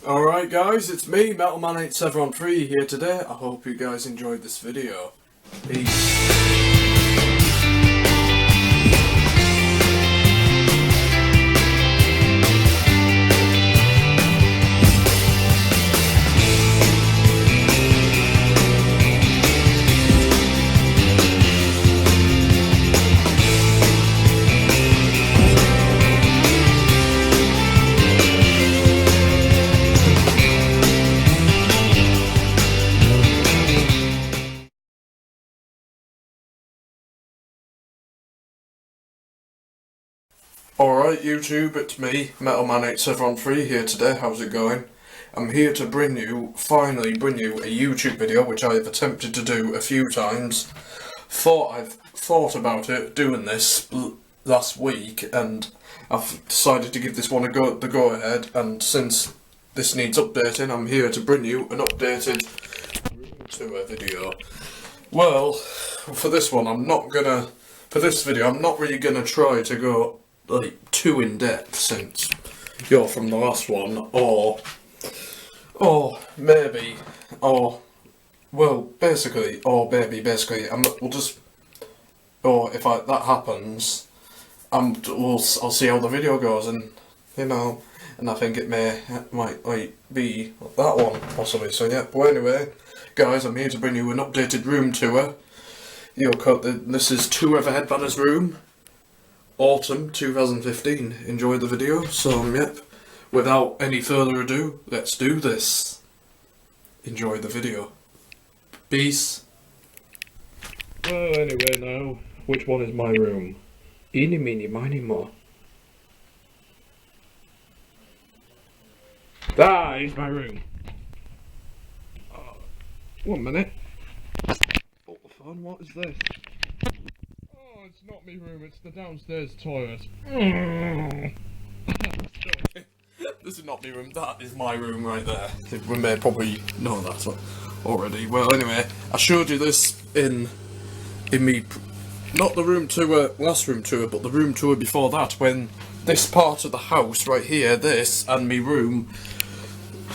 Alright guys, it's me, MetalMan8713 here today. I hope you guys enjoyed this video. Peace. Alright YouTube, it's me, MetalMan8713 here today. How's it going? I'm here to finally bring you a YouTube video which I have attempted to do a few times. I've thought about doing this last week, and I've decided to give this one the go ahead, and since this needs updating, I'm here to bring you an updated room tour video. Well, for this one, I'm not really gonna try to go like too in depth, since you're from the last one, or maybe if that happens, I'll see how the video goes, and and I think it might be that one possibly. So yeah. Well, anyway, guys, I'm here to bring you an updated room tour. This is tour of a Headbangers room. Autumn 2015. Enjoy the video. So, yep, without any further ado, let's do this. Enjoy the video. Peace. Well, anyway, now, which one is my room? Eeny, meeny, miny, mo. That is my room. 1 minute. Oh, the phone, what is this? Oh, it's not my room, it's the downstairs toilet. This is not my room, that is my room right there. We may probably know that already. Well, anyway, I showed you this in me, not the room tour, last room tour, but the room tour before that, when this part of the house right here, this, and me room,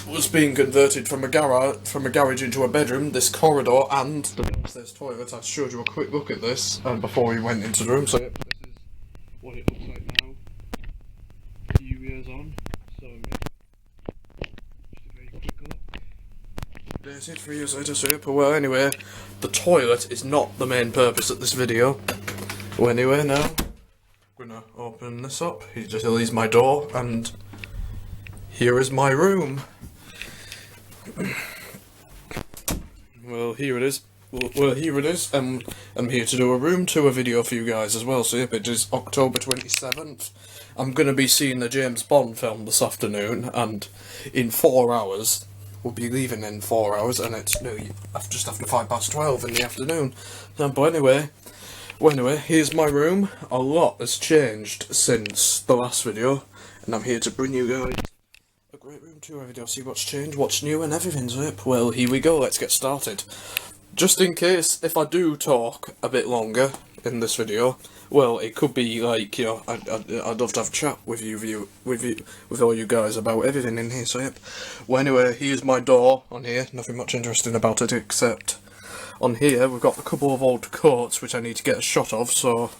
was being converted from a garage into a bedroom, this corridor, and the downstairs toilet. I showed you a quick look at this before we went into the room, so yep, this is what it looks like now, a few years on. So yeah, just a very quick look. There's it, 3 years later, so yep. Well, anyway, the toilet is not the main purpose of this video. Well, anyway, now I'm gonna open this up. Here's my door, and here is my room. Well, here it is. I'm here to do a room tour video for you guys as well. So yep, it is October 27th. I'm going to be seeing the James Bond film this afternoon, and in 4 hours, we'll be leaving in 4 hours, and it's just after 12:05 in the afternoon. But anyway, here's my room. A lot has changed since the last video, and I'm here to bring you guys a great room tour video, see what's changed, what's new, and everything's up. Well, here we go, let's get started. Just in case, if I do talk a bit longer in this video, well, it could be like, I'd love to have a chat with all you guys about everything in here, so yep. Well, anyway, here's my door on here, nothing much interesting about it, except on here we've got a couple of old coats which I need to get a shot of, so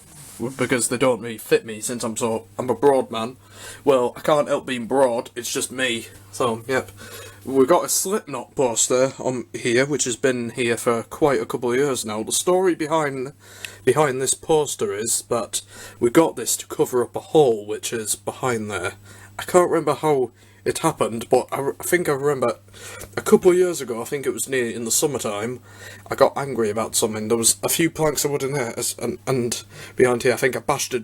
because they don't really fit me, since I'm a broad man. Well, I can't help being broad, it's just me. So, yep. We've got a Slipknot poster on here, which has been here for quite a couple of years now. The story behind this poster is that we got this to cover up a hole which is behind there. I can't remember how it happened, but I think I remember a couple of years ago, I think it was in the summertime, I got angry about something. There was a few planks of wood in there, and behind here I think I bashed a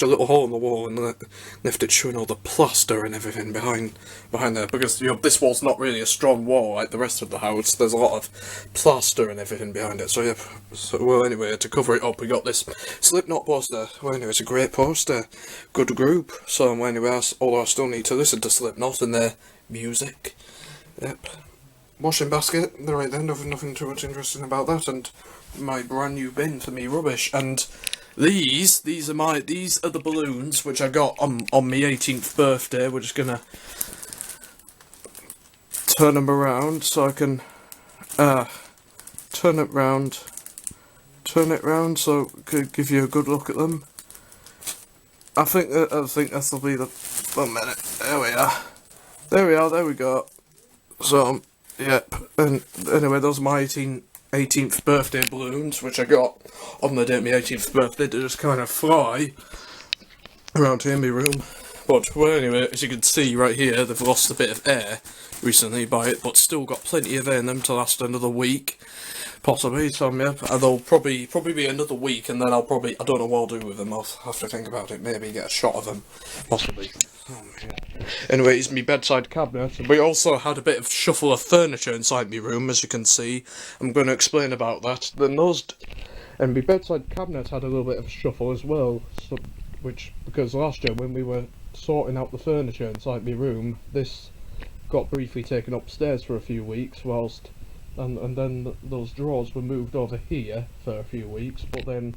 little hole in the wall and left it showing all the plaster and everything behind there, because this wall's not really a strong wall like the rest of the house. There's a lot of plaster and everything behind it, so yeah. Well, anyway, to cover it up we got this Slipknot poster. Well, anyway, it's a great poster, good group. So anyway, although I still need to listen to Slipknot and their music. Yep. Washing basket, right there, nothing too much interesting about that, and my brand new bin for me rubbish. And these are the balloons which I got on my 18th birthday. We're just gonna turn them around so I can turn it round so I could give you a good look at them. I think this will be the 1 minute. There we go. So yep, and anyway, those are my 18th birthday balloons, which I got on the day of my 18th birthday to just kind of fly around here in my room. But well, anyway, as you can see right here, they've lost a bit of air recently by it, but still got plenty of air in them to last another week, possibly. So yeah, and they'll probably be another week, and then I don't know what I'll do with them. I'll have to think about it. Maybe get a shot of them, possibly. Anyway, it's my bedside cabinet. We also had a bit of shuffle of furniture inside my room, as you can see. I'm going to explain about that. And my bedside cabinet had a little bit of shuffle as well, because last year when we were sorting out the furniture inside my room, this got briefly taken upstairs for a few weeks, and then those drawers were moved over here for a few weeks, but then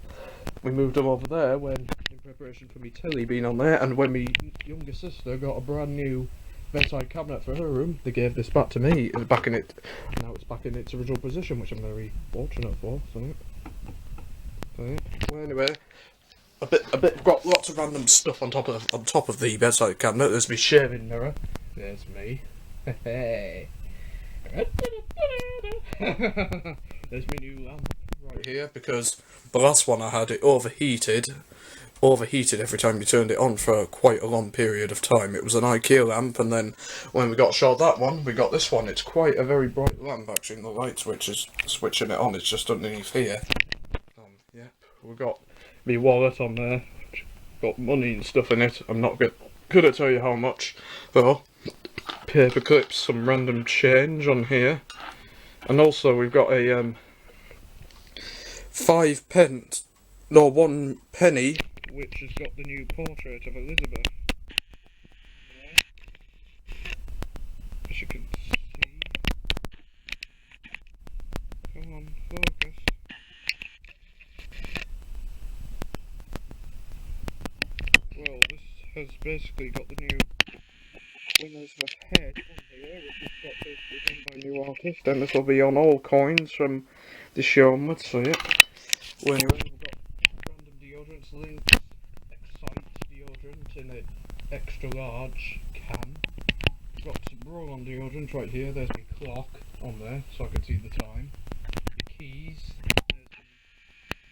we moved them over there in preparation for me telly being on there, and when my younger sister got a brand new bedside cabinet for her room, they gave this back to me. Now it's back in its original position, which I'm very fortunate for. So well, anyway, got lots of random stuff on top of the bedside cabinet. There's my shaving mirror. There's me. Hey. There's my new lamp right here, because the last one I had, it overheated every time you turned it on for quite a long period of time. It was an IKEA lamp, and then when we got showed that one, we got this one. It's quite a very bright lamp actually, and the light switch is switching it on. It's just underneath here. Yep, we've got my wallet on there. Got money and stuff in it. I'm not gonna tell you how much, though. Paper clips, some random change on here, and also we've got a 1 penny, which has got the new portrait of Elizabeth. As you can see, come on, focus. Well, this has basically got the new winners of head on here, which has got basically done by a new artist, and this will be on all coins from this year onwards, so yeah. Well, anyway, we've got random deodorants, Lynx Excite deodorant in an extra large can. We've got some roll-on deodorant right here. There's my clock on there, so I can see the time. The keys.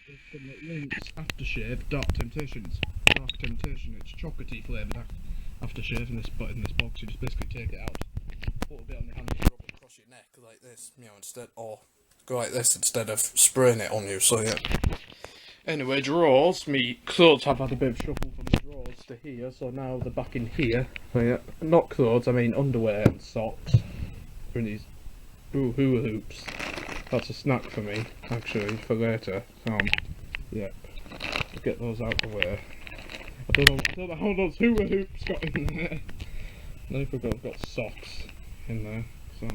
There's some Lynx aftershave, Dark Temptation. It's chocolatey flavoured aftershave in this box. You just basically take it out, put a bit on your hand, and rub it across your neck like this, or go like this instead of spraying it on you. So yeah. Anyway, drawers. Me clothes have had a bit of shuffle from the drawers to here, so now they're back in here. So yeah, not clothes. I mean underwear and socks. And these hula hoops. That's a snack for me, actually, for later. Yeah, I'll get those out the way. I don't know how those hula hoops got in there. Then I forgot I've got socks in there. So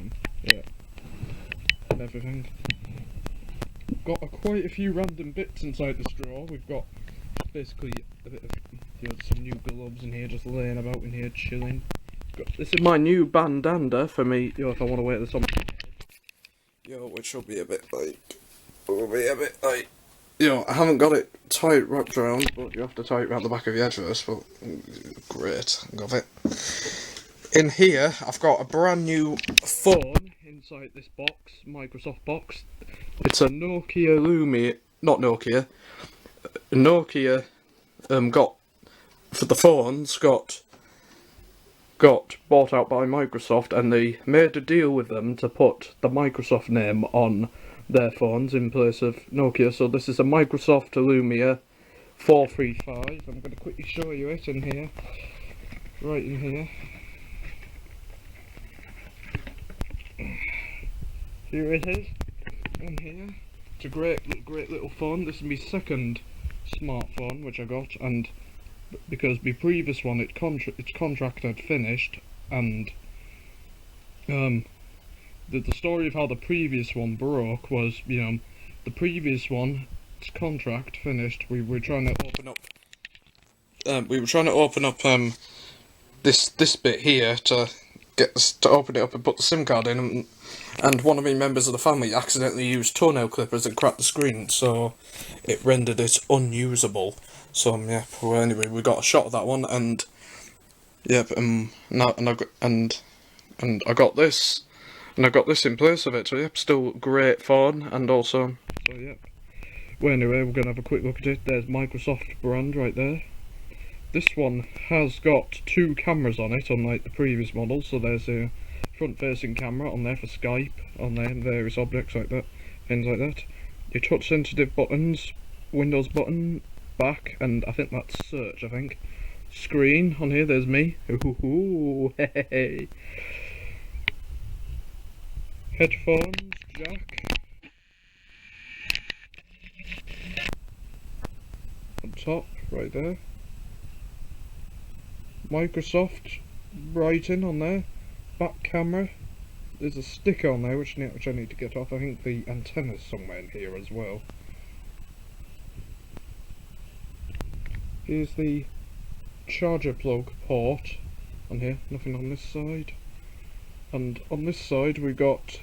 yeah, and everything. Got quite a few random bits inside this drawer. We've got basically a bit of some new gloves in here, just laying about in here chilling. This is my new bandana for me. If I want to wear this on my head. Which will be a bit like, I haven't got it tight wrapped around, but you have to tie it around the back of the edge of this. But great, love it. In here, I've got a brand new phone inside this box, Microsoft box. It's a Nokia Lumia, not Nokia. Nokia got for the phones got bought out by Microsoft, and they made a deal with them to put the Microsoft name on their phones in place of Nokia. So this is a Microsoft Lumia 435. I'm going to quickly show you it in here, right in here. Here it is, in here. It's a great little phone. This is my second smartphone which I got, and because my previous one, its contract had finished, and the story of how the previous one broke was, the previous one, its contract finished. We were trying to open up this bit here to to open it up and put the SIM card in, and one of the members of the family accidentally used toenail clippers and cracked the screen, so it rendered it unusable. So yeah, well anyway, we got a shot of that one, and yep, now and I got this, and I got this in place of it. So yep, still great phone, and also so yep. Well anyway, we're gonna have a quick look at it. There's Microsoft brand right there. This one has got 2 cameras on it, unlike the previous model. So there's a front-facing camera on there for Skype, on there, and various objects like that, things like that. Your touch-sensitive buttons, Windows button, back, and I think that's search. I think screen on here. There's me. Ooh, hey. Headphones, jack. On top, right there. Microsoft writing on there. Back camera. There's a sticker on there which I need to get off. I think the antenna's somewhere in here as well. Here's the charger plug port on here. Nothing on this side. And on this side we've got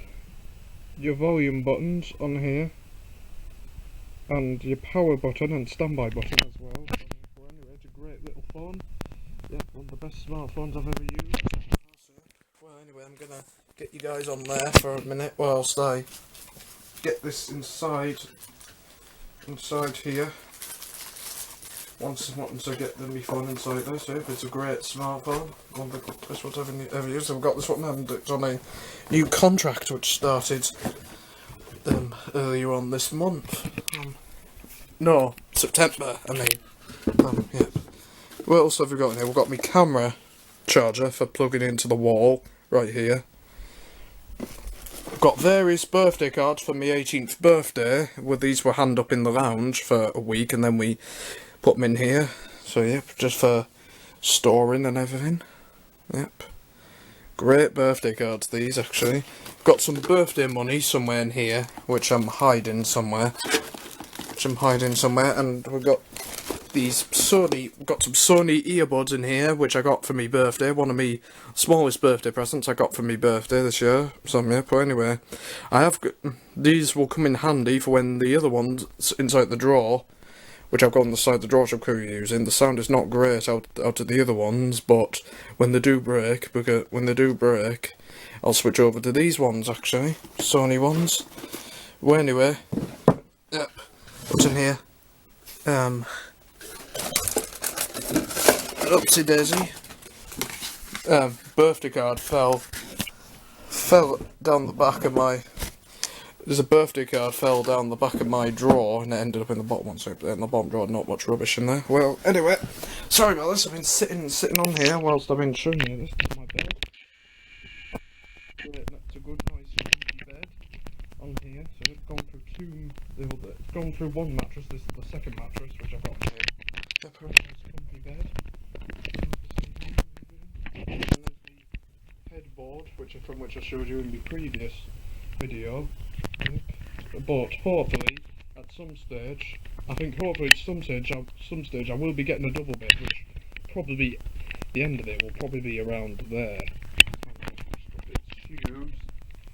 your volume buttons on here, and your power button and standby button as well. Well, anyway, it's a great little phone. Yeah, one of the best smartphones I've ever used. Well, anyway, I'm gonna get you guys on there for a minute whilst I get this inside here. Once I get the phone inside there, so it's a great smartphone. One of the best ones I've ever used. I've got this one, and it's on a new contract which started earlier on this month. No, September, I mean. Yeah. What else have we got in here? We've got my camera charger for plugging into the wall, right here. I've got various birthday cards for my 18th birthday, where these were hand up in the lounge for a week, and then we put them in here. So yep, just for storing and everything. Yep. Great birthday cards, these, actually. Got some birthday money somewhere in here, which I'm hiding somewhere. And we've got these some Sony earbuds in here, which I got for me birthday. One of me smallest birthday presents I got for me birthday this year. So yeah, but anyway, these will come in handy for when the other ones inside the drawer, which I've got on the side of the drawer I'm currently using. The sound is not great out of the other ones, but when they do break, I'll switch over to these ones, actually, Sony ones. Well, anyway, yep, what's in here? Oopsie daisy. Birthday card fell down the back of my. There's a birthday card fell down the back of my drawer, and it ended up in the bottom one. So in the bottom drawer, not much rubbish in there. Well, anyway, sorry about this. I've been sitting on here whilst I've been showing you this. This is my bed. That's a good, nice, comfy bed on here. So it's gone through it's gone through one mattress. This is the second mattress, which I've got here. Separate, nice, comfy bed. And there's the headboard, from which I showed you in the previous video. But hopefully, at some stage, I will be getting a double bed, which probably the end of it will probably be around there. It's huge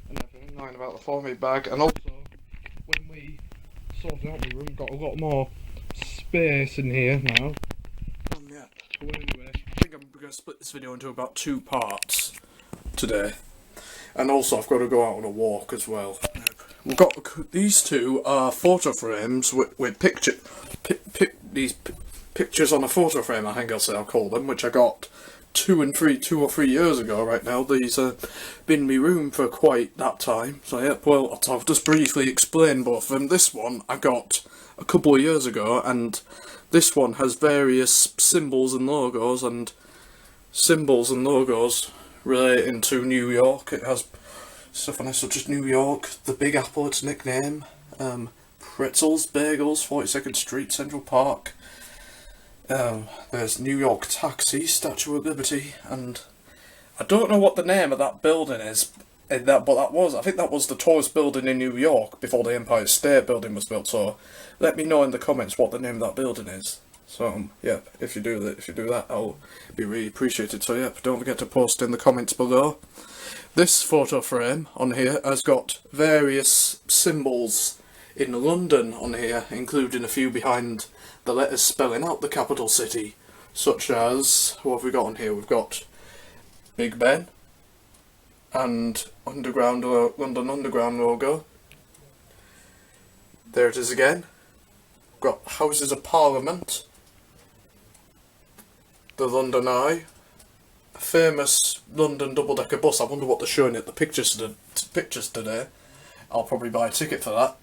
and everything. Knowing about the 4-meter bag, and also when we sorted out the room, got a lot more space in here now. Yeah. So anyway, I think I'm going to split this video into about 2 parts today. And also, I've got to go out on a walk as well. We've got these 2 are photo frames with these pictures on a photo frame. I think I'll call them, which I got 2 or 3 years ago. Right now, these have been in my room for quite that time. So yeah, well, I'll just briefly explain both of them. This one I got a couple of years ago, and this one has various symbols and logos relating to New York. It has stuff on it such as New York, the Big Apple, its nickname, pretzels, bagels, 42nd Street, Central Park. There's New York Taxi, Statue of Liberty, and I don't know what the name of that building is. I think that was the tallest building in New York before the Empire State Building was built. So let me know in the comments what the name of that building is. So yep, if you do that, I'll be really appreciated. So yep, don't forget to post in the comments below. This photo frame on here has got various symbols in London on here, including a few behind the letters spelling out the capital city, such as, what have we got on here? We've got Big Ben and London Underground logo. There it is again. We've got Houses of Parliament, the London Eye, a famous London double-decker bus. I wonder what they're showing at the pictures today. I'll probably buy a ticket for that.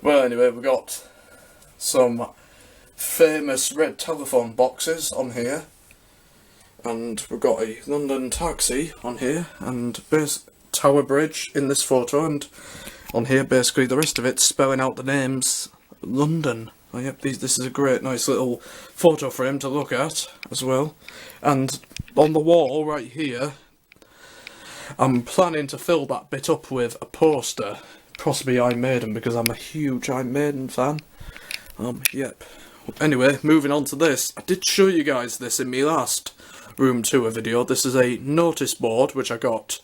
Well, anyway, we've got some famous red telephone boxes on here, and we've got a London taxi on here, and Tower Bridge in this photo, and on here basically the rest of it spelling out the names London. Oh, yep, this is a great nice little photo frame to look at as well. And on the wall right here, I'm planning to fill that bit up with a poster, possibly Iron Maiden, because I'm a huge Iron Maiden fan. Yep. Anyway, moving on to this. I did show you guys this in my last room tour video. This is a notice board which I got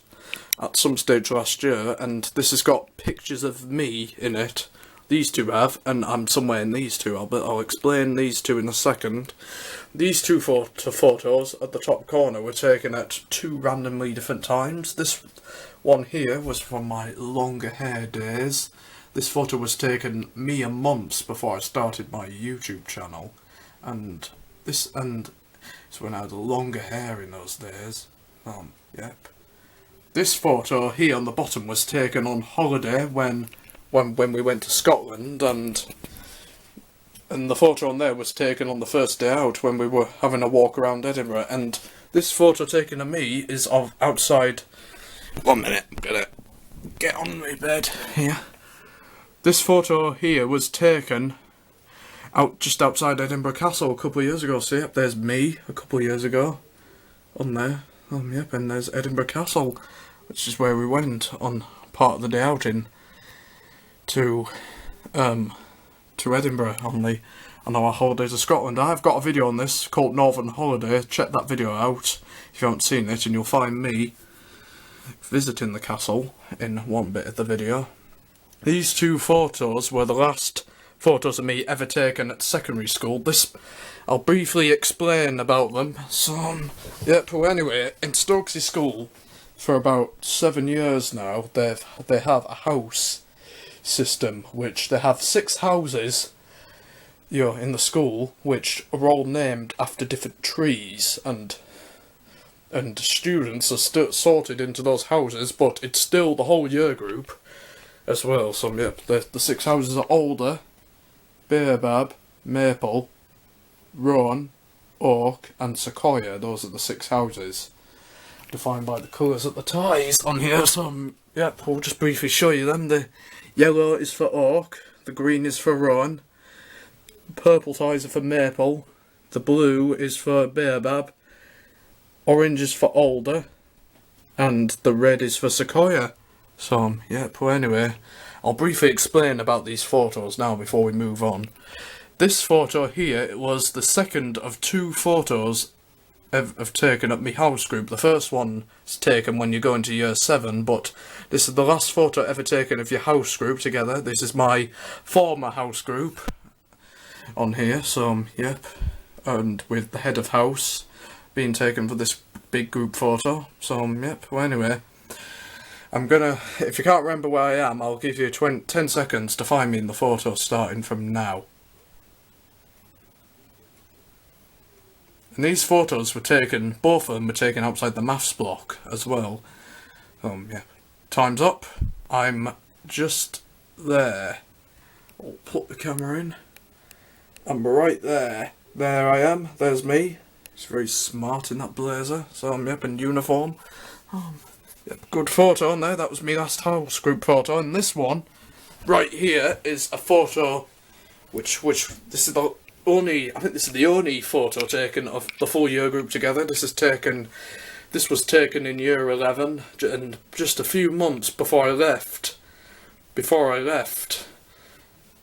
at some stage last year, and this has got pictures of me in it. These two have, and I'm somewhere in these two. I'll explain these two in a second. These two photos at the top corner were taken at two randomly different times. This one here was from my longer hair days. This photo was taken mere months before I started my YouTube channel, and it's when I had longer hair in those days. Yep. This photo here on the bottom was taken on holiday when we went to Scotland, and the photo on there was taken on the first day out when we were having a walk around Edinburgh. And this photo taken of me is of outside. 1 minute, I'm gonna get on my bed here. This photo here was taken just outside Edinburgh Castle a couple of years ago. See, yep, there's me a couple of years ago on there. Yep, and there's Edinburgh Castle, which is where we went on part of the day outing to Edinburgh on our holiday to Scotland. I've got a video on this called Northern Holiday. Check that video out if you haven't seen it, and you'll find me visiting the castle in one bit of the video. These two photos were the last photos of me ever taken at secondary school. I'll briefly explain about them. So, yep, well anyway, in Stokesay School, for about 7 years now, they have a house system, which they have 6 houses, in the school, which are all named after different trees, and students are sorted into those houses, but it's still the whole year group as well. So yep, the 6 houses are Alder, Baobab, Maple, Rowan, Oak and Sequoia. Those are the 6 houses, defined by the colours at the ties on here. So yep, we'll just briefly show you them. The yellow is for Oak, the green is for Rowan, purple ties are for Maple, the blue is for Baobab, orange is for Alder, and the red is for Sequoia. So, yep, well anyway, I'll briefly explain about these photos now before we move on. This photo here was the second of 2 photos I've taken at my house group. The first one is taken when you go into year 7, but this is the last photo ever taken of your house group together. This is my former house group on here, so yep, and with the head of house being taken for this big group photo. So yep, well anyway, if you can't remember where I am, I'll give you 10 seconds to find me in the photo starting from now. And these photos were taken, both of them were taken outside the maths block as well. Yeah. Time's up. I'm just there. I'll put the camera in. I'm right there. There I am. There's me. It's very smart in that blazer. So I'm up in uniform. Yep, good photo on there. That was me last house group photo. And this one right here is a photo which this is the only, I think this is the only photo taken of the full year group together. This was taken in year 11, and just a few months before I left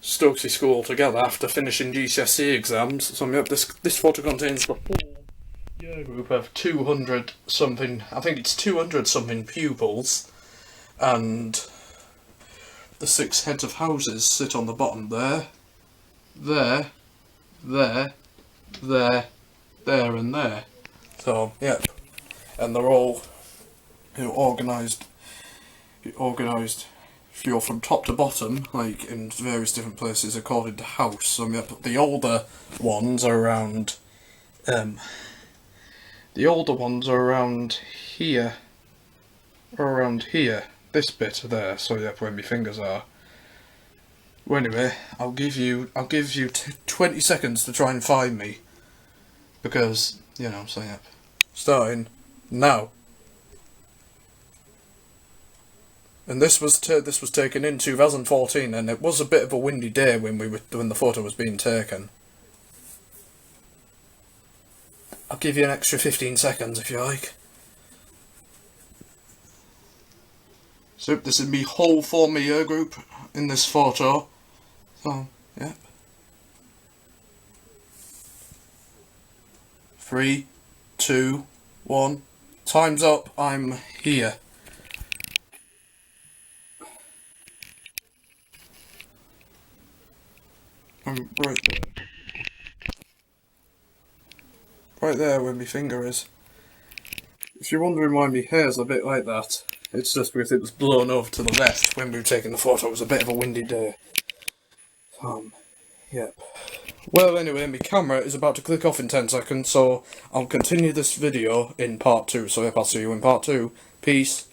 Stokesy School altogether after finishing GCSE exams. So yep, this photo contains the whole year group of 200 something, I think it's 200 something pupils, and the 6 heads of houses sit on the bottom there, there, and there. So, yep. And they're all organised, you're from top to bottom, like in various different places according to house. So, yep, the older ones are around, here, or around here, this bit there. So, yep, where my fingers are. Well, anyway, I'll give you 20 seconds to try and find me, because you know. So yep, starting now. And this was taken in 2014, and it was a bit of a windy day when the photo was being taken. I'll give you an extra 15 seconds if you like. So this is me whole former year group in this photo. So, yep. 3, 2, 1. Time's up. I'm here. I'm right there. Right there where my finger is. If you're wondering why my hair's a bit like that, it's just because it was blown over to the left when we were taking the photo. It was a bit of a windy day. Yep. Well, anyway, my camera is about to click off in 10 seconds, so I'll continue this video in part 2. So yep, I'll see you in part 2. Peace.